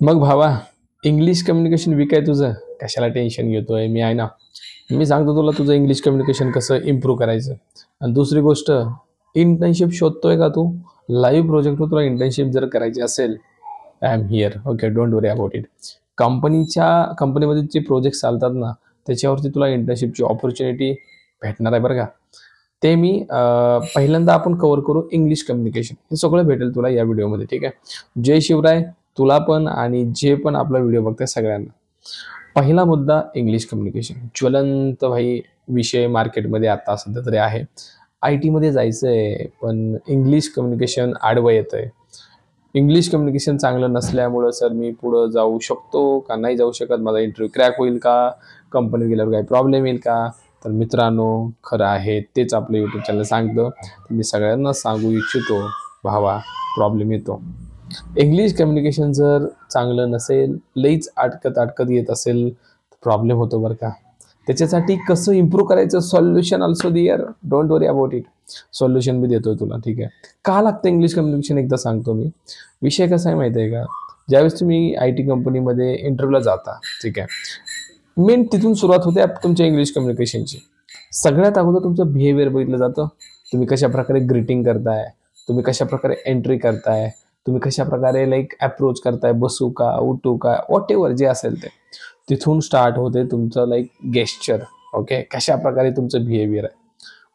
मग भावा, English communication weak आहे तुझं? कशाला टेन्शन घेतोय? मी आहे ना. मी सांगतो तुला तुझं इंग्लिश कम्युनिकेशन कसं इम्प्रूव्ह करायचं. आणि दुसरी गोष्ट, इंटर्नशिप शोधतोय का तू? लाईव्ह प्रोजेक्टवर तुला इंटर्नशिप जर करायची असेल, I am here. Okay, don't worry about it. कंपनीमध्ये जे प्रोजेक्ट चालतात ना, त्याच्यावरती तुला इंटर्नशिपची ऑपॉर्च्युनिटी भेटणार आहे बरं का. ते मी पहिल्यांदा आपण कव्हर करू इंग्लिश कम्युनिकेशन. हे सगळं भेटेल तुला या व्हिडिओमध्ये, ठीक आहे. जय शिवराय तुला पण आणि जे पण आपला व्हिडिओ बघते सगळ्यांना. पहिला मुद्दा इंग्लिश कम्युनिकेशन. ज्वलंत भाई विषय मार्केटमध्ये आता सध्या तरी आहे. आय टीमध्ये जायचं आहे पण इंग्लिश कम्युनिकेशन आडवं येतं आहे. इंग्लिश कम्युनिकेशन चांगलं नसल्यामुळं सर मी पुढं जाऊ शकतो का नाही जाऊ शकत, माझा इंटरव्ह्यू क्रॅक होईल का, कंपनीत गेल्यावर काही प्रॉब्लेम येईल का. तर मित्रांनो, खरं आहे तेच आपलं यूट्यूब चॅनल सांगतं. मी सगळ्यांना सांगू इच्छितो, भावा प्रॉब्लेम येतो. इंग्लिश कम्युनिकेशन जर चांगलं नसेल, लईच अटकत येत असेल तर प्रॉब्लेम होतो बरं का. त्याच्यासाठी कसं इम्प्रूव्ह करायचं, solution also there. Don't worry about it. Solution बी देतोय तुला, ठीक आहे. का लागतं इंग्लिश कम्युनिकेशन एकदा सांगतो मी. विषय कसा आहे माहिती आहे का, ज्यावेळेस तुम्ही आय टी कंपनीमध्ये इंटरव्ह्यूला जाता, ठीक आहे, मेन तिथून सुरुवात होते तुमच्या इंग्लिश कम्युनिकेशनची. सगळ्यात अगोदर तुमचं बिहेवियर बघितलं जातं. तुम्ही कशा प्रकारे ग्रीटिंग करताय, तुम्ही कशा प्रकारे एंट्री करताय, तुम्ही कशा प्रकारे लाईक अप्रोच करताय, बसू का उठू का, वॉट एव्हर जे असेल ते. तिथून स्टार्ट होते तुमचं लाईक गेस्चर. ओके, कशा प्रकारे तुमचं बिहेवियर आहे.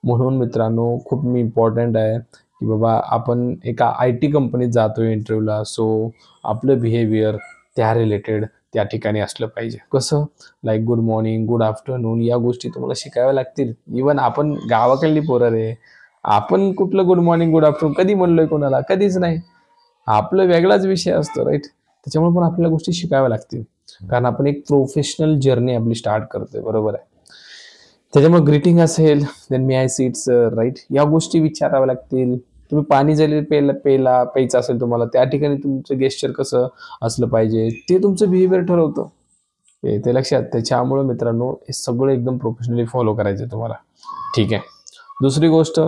म्हणून मित्रांनो, खूप मी इम्पॉर्टंट आहे की बाबा आपण एका आय टी कंपनीत जातोय इंटरव्ह्यूला, सो आपलं बिहेवियर त्या रिलेटेड त्या ठिकाणी असलं पाहिजे. कसं, like good morning, good afternoon, या गोष्टी तुम्हाला शिकाव्या लागतील. इवन आपण गावाकडली पोरं रे, आपण कुठलं गुड मॉर्निंग गुड आफ्टरनून कधी म्हणलोय कोणाला? कधीच नाही. आपलं वेगळाच विषय असतो, राईट. त्याच्यामुळे पण आपल्याला गोष्टी शिकाव्या लागतील, कारण आपण एक प्रोफेशनल जर्नी आपली स्टार्ट करतोय, बरोबर आहे. त्याच्यामुळे ग्रीटिंग असेल, then may I sit sir, right, या गोष्टी विचाराव्या लागतील. तुम्ही पाणी जरी प्यायचं असेल तुम्हाला, त्या ठिकाणी तुमचं गेस्चर कसं असलं पाहिजे ते तुमचं बिहेवियर ठरवतं. ते लक्षात. त्याच्यामुळे मित्रांनो, हे सगळं एकदम प्रोफेशनली फॉलो करायचं तुम्हाला, ठीक आहे. दुसरी गोष्ट,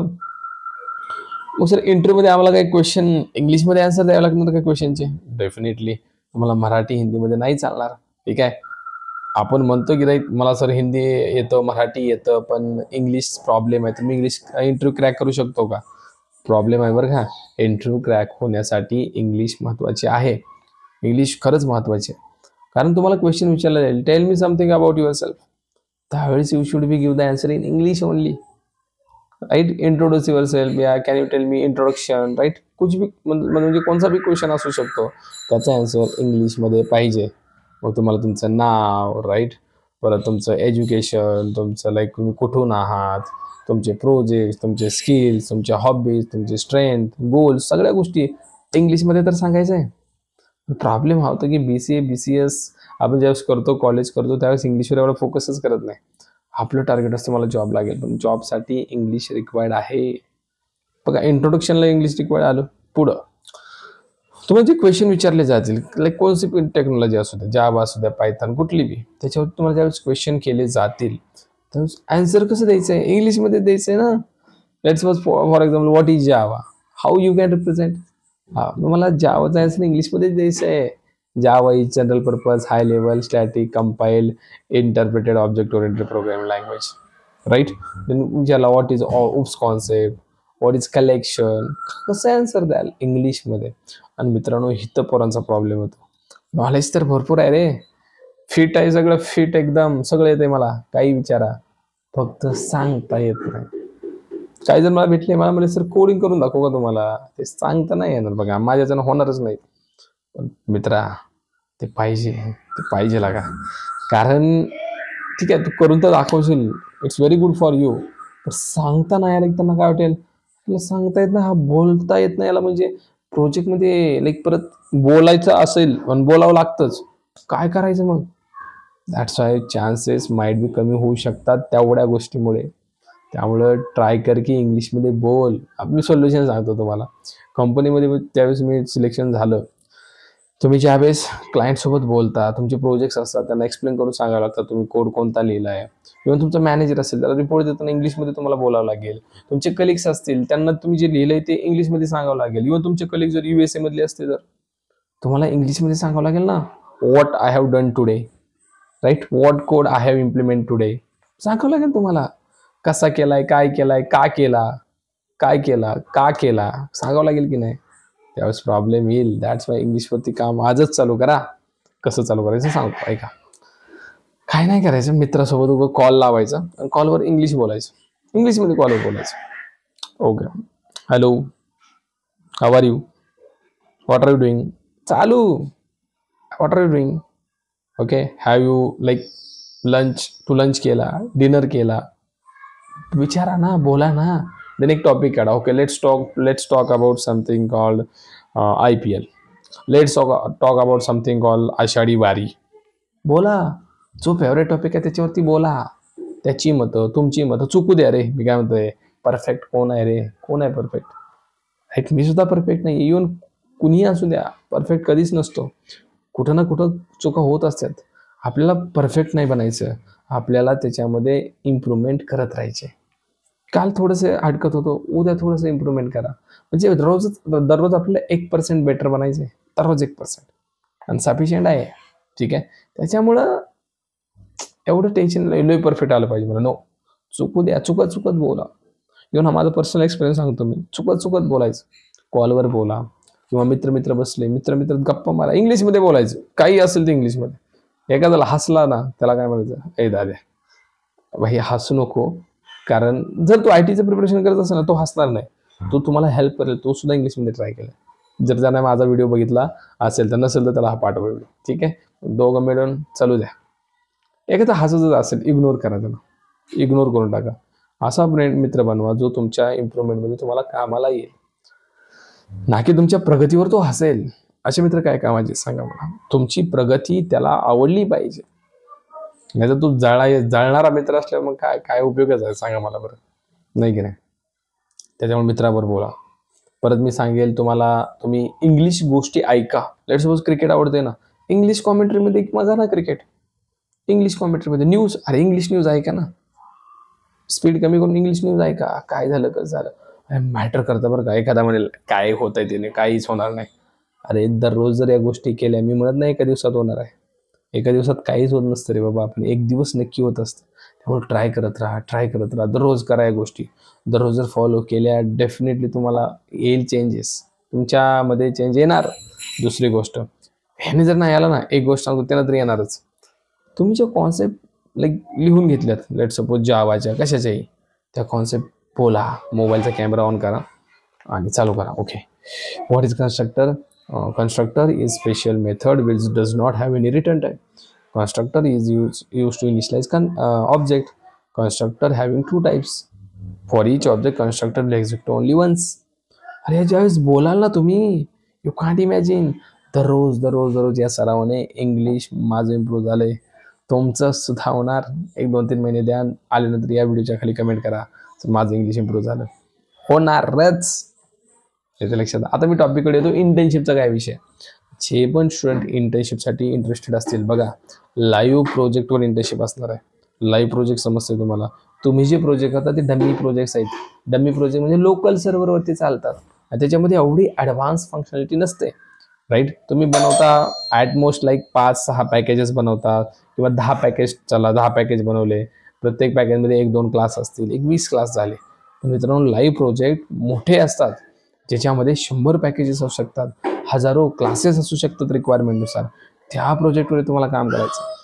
मग सर इंटरव्ह्यूमध्ये आम्हाला काही क्वेश्चन इंग्लिशमध्ये आन्सर द्यावे लागणार का क्वेश्चनचे? डेफिनेटली. तुम्हाला मराठी हिंदीमध्ये नाही चालणार, ठीक आहे. आपण म्हणतो की राईट मला सर हिंदी येतं, मराठी येतं, पण इंग्लिश प्रॉब्लेम आहे. तर मी इंग्लिश इंटरव्ह्यू क्रॅक करू शकतो का? प्रॉब्लेम आहे बरं का. इंटरव्ह्यू क्रॅक होण्यासाठी इंग्लिश महत्त्वाचे आहे. इंग्लिश खरंच महत्त्वाचे आहे. कारण तुम्हाला क्वेश्चन विचारला जाईल, tell me something about yourself. त्यावेळेस you should be give the answer in English only, right. Introduce yourself, या can you tell me introduction, right. कुछ भी म्हणजे कोणता बी क्वेश्चन असू शकतो, त्याचा आन्सर इंग्लिशमध्ये पाहिजे. मग तुम्हाला तुमचं नाव, राईट, परत तुमचं एज्युकेशन, तुमचं लाईक तुम्ही कुठून आहात, तुमचे प्रोजेक्ट, तुमचे स्किल्स, तुमच्या हॉबीज, तुमचे स्ट्रेंथ, गोल्स, सगळ्या गोष्टी इंग्लिशमध्ये तर सांगायचं आहे. प्रॉब्लेम हा होता की BCS आपण ज्यावेळेस करतो, कॉलेज करतो, त्यावेळेस इंग्लिशवर एवढा फोकसच करत नाही. आपलं टार्गेट असतं मला जॉब लागेल, पण जॉबसाठी इंग्लिश रिक्वायर्ड आहे. बघा, इंट्रोडक्शनला इंग्लिश रिक्वायर्ड आलं. पुढं तुम्हाला जे क्वेश्चन विचारले जातील, लाईक कोणती पण टेक्नॉलॉजी असू द्या, जावा असू द्या, पायथन, कुठली बी, त्याच्यावर तुम्हाला ज्यावेळेस क्वेश्चन केले जातील त्यावेळेस आन्सर कसं द्यायचं आहे? इंग्लिशमध्ये द्यायचं आहे ना. Let's suppose for example, what is Java, how you can represent. मला जावाचा आन्सर इंग्लिशमध्ये द्यायचं आहे. Java is general purpose high level static compile interpreted object oriented programming language, right. Then ज्याला what is OOPs concept, what is collection, कसं answer द्याल इंग्लिशमध्ये. आणि मित्रांनो, इथं पोरांचा प्रॉब्लेम होतो. नॉलेज तर भरपूर आहे रे, फिट आहे, सगळं फिट एकदम, सगळं येते मला, काही विचारा, फक्त सांगता येत नाही. काही जण मला भेटले, मला म्हणजे सर कोडिंग करून दाखवू का तुम्हाला? ते सांगता नाही येणार बघा, माझ्याच्यानं होणारच नाही. पण मित्रा, ते पाहिजे लागा. कारण ठीक आहे, तू करून तर दाखवशील, it's very good for you, पण सांगता नाही आलं त्यांना काय वाटेल? तुला सांगता येत नाही, हा बोलता येत नाही याला, म्हणजे प्रोजेक्टमध्ये लाईक परत बोलायचं असेल पण बोलावं लागतंच, काय करायचं मग? That's why chances might be कमी होऊ शकतात तेवढ्या गोष्टीमुळे. त्यामुळं ट्राय कर की इंग्लिशमध्ये बोल. मी सोल्युशन सांगतो तुम्हाला. कंपनीमध्ये त्यावेळेस मी सिलेक्शन झालं, तुम्ही ज्यावेळेस क्लायंटसोबत बोलता, तुमचे प्रोजेक्ट्स असतात, त्यांना एक्सप्लेन करून सांगावं लागतं तुम्ही कोड कोणता लिहिला आहे. इव्हन तुमचा मॅनेजर असेल, त्याला रिपोर्ट देताना इंग्लिशमध्ये तुम्हाला बोलावं लागेल. तुमचे कलिग्स असतील, त्यांना तुम्ही जे लिहिलंय ते इंग्लिशमध्ये सांगावं लागेल. इव्हन तुमचे कलिग जर USA मधले असते तर तुम्हाला इंग्लिशमध्ये सांगावं लागेल ना, what I have done today, right, what code I have implement today, सांगावं लागेल तुम्हाला. कसा केलाय, काय केलाय, का केला, काय केला, का केला, सांगावं लागेल की नाही. त्यावेळेस प्रॉब्लेम येईल. दॅट्स वाय इंग्लिशवरती काम आजच चालू करा. कसं चालू करायचं सांगतो ऐका. काय नाही करायचं, मित्रासोबत उभं कॉल लावायचा आणि कॉलवर इंग्लिश बोलायचं, इंग्लिशमध्ये कॉलवर बोलायचं. Okay, hello, how are you, what are you doing, चालू, what are you doing, okay, have you like lunch केला, डिनर केला, विचारा ना, बोला ना. देन एक टॉपिक काढा. Okay, let's talk about something called IPL, let's talk about something called Ashadhi Wari. बोला, जो फेवरेट टॉपिक आहे त्याच्यावरती बोला. त्याची मतं, तुमची मतं चुकू द्या रे. मी काय म्हणतोय, परफेक्ट कोण आहे रे, कोण आहे परफेक्ट, राईट, मी सुद्धा परफेक्ट नाही, इव्हन कुणीही असू द्या, परफेक्ट कधीच नसतो. कुठं ना कुठं चुका होत असतात. आपल्याला परफेक्ट नाही बनायचं, आपल्याला त्याच्यामध्ये इम्प्रूव्हमेंट करत राहायचे. काल थोडंसं अडकत होतो, उद्या थोडंसं इम्प्रूव्हमेंट करा. म्हणजे दररोज आपल्याला 1% बेटर बनायचं आहे, दररोज 1% आणि सफिशियंट आहे. ठीक आहे, त्याच्यामुळं एवढं टेन्शन लय परफेक्ट आलं पाहिजे मला, नो. चुकू द्या, चुकत बोला. इव्हन हा माझा पर्सनल एक्सपिरियन्स सांगतो मी, चुकत बोलायचं. कॉलवर बोला किंवा मित्र बसले, मित्र गप्पा मारा, इंग्लिशमध्ये बोलायचं, काही असेल ते इंग्लिशमध्ये. एखाद्याला हसला ना, त्याला काय म्हणायचं, ए दाद्या भाई हसू नको, कारण जर तू ITचं प्रिपरेशन करत असेल ना, तो हसणार नाही, तो तुम्हाला हेल्प करेल. तो सुद्धा इंग्लिशमध्ये ट्राय केला. जर त्याने माझा व्हिडिओ बघितला असेल तर, नसेल तर त्याला हा पाठवा व्हिडिओ. ठीक आहे, दोघं मिळून चालू द्या. एखादा हसतच असेल, इग्नोर करा त्याला, इग्नोर करून टाका. असा मित्र बनवा जो तुमच्या इम्प्रूव्हमेंटमध्ये तुम्हाला कामाला येईल, ना की तुमच्या प्रगतीवर तो हसेल. असे मित्र काय कामाचे सांगा मला. तुमची प्रगती त्याला आवडली पाहिजे, नाही तर तू जळणारा मित्र असल्यावर मग काय उपयोगच आहे सांगा मला बरं, नाही की नाही. त्याच्यामुळे मित्राबरोबर बोला. परत मी सांगेल तुम्हाला, तुम्ही इंग्लिश गोष्टी ऐका. लेट्स सपोज क्रिकेट आवडते ना, इंग्लिश कॉमेंट्रीमध्ये मजा ना, क्रिकेट इंग्लिश कॉमेंट्रीमध्ये. न्यूज, अरे इंग्लिश न्यूज ऐका ना, स्पीड कमी करून इंग्लिश न्यूज ऐका. काय झालं, कसं झालं, मॅटर करतं बरं का. एखादा म्हणेल काय होत आहे त्याने, काहीच होणार नाही. अरे दररोज जर या गोष्टी केल्या, मी म्हणत नाही एका दिवसात होणार आहे, एका दिवसात काहीच होत नसतं रे बाबा. आपण एक दिवस नक्की होत असतं. त्यामुळे ट्राय करत राहा, दररोज करा या गोष्टी. दररोज जर फॉलो केल्या, डेफिनेटली तुम्हाला येईल चेंजेस, तुमच्यामध्ये चेंज येणार. दुसरी गोष्ट, ह्याने जर नाही आला ना, एक गोष्ट सांगतो, त्यांना तरी येणारच. तुम्ही जो कॉन्सेप्ट लिहून घेतल्यात, लेट सपोज जावाच्या कशाच्याही, त्या कॉन्सेप्ट बोला. मोबाईलचा कॅमेरा ऑन करा आणि चालू करा. Okay, what is constructor? Constructor is special method which does not have any return type. Constructor is used to initialize object. Constructor having two types. For each object, constructor will execute only once. अरे ज्यावेळेस बोलाल ना तुम्ही, you can't imagine, दररोज या सरावाने English माझं improve झालंय, तुमचं सुद्धा होणार. 1-2-3 महिने द्या, आल्यानंतर या व्हिडिओच्या खाली कमेंट करा, माझं इंग्लिश इम्प्रूव्ह झालं, होणारच. त्याच्या लक्षात. आता मी टॉपिककडे येतो, इंटर्नशिपचा काय विषय. जे पण स्टुडंट इंटर्नशिपसाठी इंटरेस्टेड असतील, बघा लाईव्ह प्रोजेक्टवर इंटर्नशिप असणार आहे. लाईव्ह प्रोजेक्ट समजते तुम्हाला. तुम्ही जे प्रोजेक्ट करता ते डमी प्रोजेक्ट्स आहेत. डमी प्रोजेक्ट म्हणजे लोकल सर्व्हरवरती चालतात आणि त्याच्यामध्ये एवढी ॲडव्हान्स फंक्शनॅलिटी नसते, राईट. तुम्ही बनवता ॲट मोस्ट लाईक 5-6 पॅकेजेस बनवता किंवा 10 पॅकेज, चला 10 पॅकेज बनवले, प्रत्येक पॅकेजमध्ये 1-2 क्लास असतील, 20 क्लास झाले. पण मित्रांनो, लाईव्ह प्रोजेक्ट मोठे असतात, ज्याच्यामध्ये 100 पॅकेजेस असू शकतात, हजारो क्लासेस असू शकतात रिक्वायरमेंटनुसार. त्या प्रोजेक्टवर तुम्हाला काम करायचं.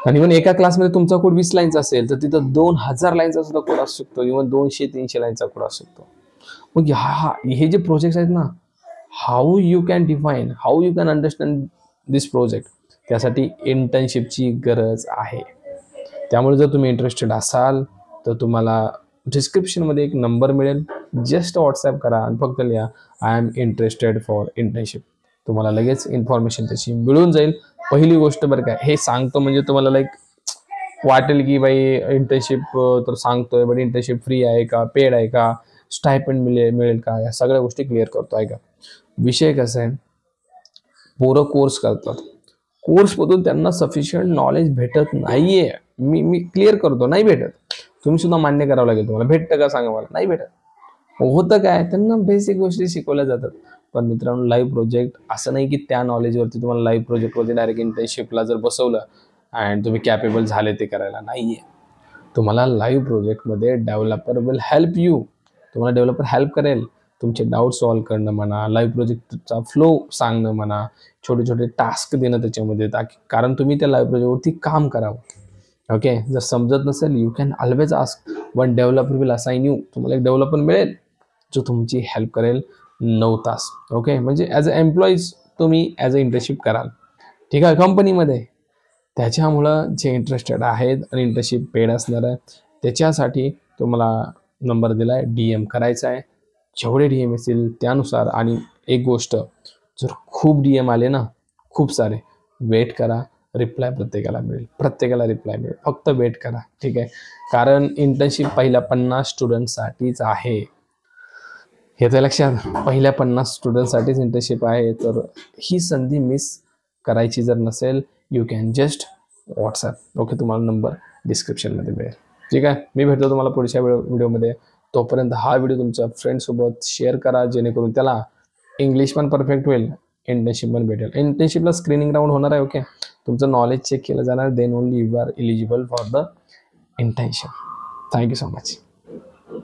आणि इव्हन एका क्लासमध्ये तुमचा कोड 20 लाईनचा असेल तर तिथं 2000 लाईनचा सुद्धा कोड असू शकतो, इव्हन 200-300 लाईनचा कोड असू शकतो. मग हे जे प्रोजेक्ट आहेत ना, how you can define, how you can understand this project, त्यासाठी इंटर्नशिपची गरज आहे. त्यामुळे जर तुम्ही इंटरेस्टेड असाल तर तुम्हाला डिस्क्रिप्शनमध्ये एक नंबर मिळेल, जस्ट व्हॉट्सॲप करा आणि फक्त लिहा I am interested for internship. तुम्हाला लगेच इन्फॉर्मेशन त्याची मिळून जाईल. पहिली गोष्ट बरं काय, हे सांगतो म्हणजे तुम्हाला वाटेल की बाई इंटर्नशिप तर सांगतोय, बट इंटर्नशिप फ्री आहे का, पेड आहे का, स्टायपेंड मिळेल का, या सगळ्या गोष्टी क्लिअर करतो आहे का. विषय कसा आहे, पोरं कोर्स करतात, कोर्समधून त्यांना सफिशियंट नॉलेज भेटत नाहीये. मी क्लिअर करतो, नाही भेटत. तुम्ही सुद्धा मान्य करावं लागेल. तुम्हाला भेटतं का सांगा मला, नाही भेटत. होतं काय, त्यांना बेसिक गोष्टी शिकवल्या जातात, पण मित्रांनो लाईव्ह प्रोजेक्ट असं नाही की त्या नॉलेजवरती तुम्हाला लाईव्ह प्रोजेक्टवरती डायरेक्ट इंटर्नशिपला जर बसवलं अँड तुम्ही कॅपेबल झाले ते करायला, नाही आहे. तुम्हाला लाईव्ह प्रोजेक्टमध्ये डेव्हलपर विल हेल्प यू. तुम्हाला डेव्हलपर हेल्प करेल, तुमचे डाऊट सॉल्व्ह करणं म्हणा, लाईव्ह प्रोजेक्टचा फ्लो सांगणं म्हणा, छोटे छोटे टास्क देणं त्याच्यामध्ये, कारण तुम्ही त्या लाईव्ह प्रोजेक्टवरती काम करावं. ओके, जर समजत नसेल you can always ask, one developer will assign you. तुम्हाला एक डेव्हलपर मिळेल जो तुमची हेल्प करेल 9 तास. ओके, म्हणजे ॲज अ एम्प्लॉईज तुम्ही ॲज अ इंटर्नशिप कराल, ठीक आहे, कंपनीमध्ये. त्याच्यामुळं जे इंटरेस्टेड आहेत आणि इंटर्नशिप पेड असणार आहे त्याच्यासाठी तुम्हाला नंबर दिला आहे, DM करायचा आहे. जेवढे DM असतील त्यानुसार. आणि एक गोष्ट, जर खूप DM आले ना, खूप सारे, वेट करा, रिप्लाय प्रत्येकाला मिळेल, प्रत्येकाला रिप्लाय मिळेल, फक्त वेट करा, ठीक आहे. कारण इंटर्नशिप पहिल्या 50 स्टुडंटसाठीच आहे, येतं लक्षात. पहिल्या 50 स्टुडंटसाठीच इंटर्नशिप आहे. तर ही संधी मिस करायची जर नसेल, you can just WhatsApp. Okay, तुम्हाला नंबर डिस्क्रिप्शनमध्ये मिळेल, ठीक आहे. मी भेटतो तुम्हाला पुढच्या व्हिडिओमध्ये. तोपर्यंत हा व्हिडिओ तुमच्या फ्रेंडसोबत शेअर करा, जेणेकरून त्याला इंग्लिश पण परफेक्ट होईल, इंटर्नशिप पण भेटेल. इंटर्नशिपला स्क्रीनिंग राऊंड होणार आहे. ओके, तुमचं नॉलेज चेक केलं जाणार, then only you are eligible for the internship. Thank you so much.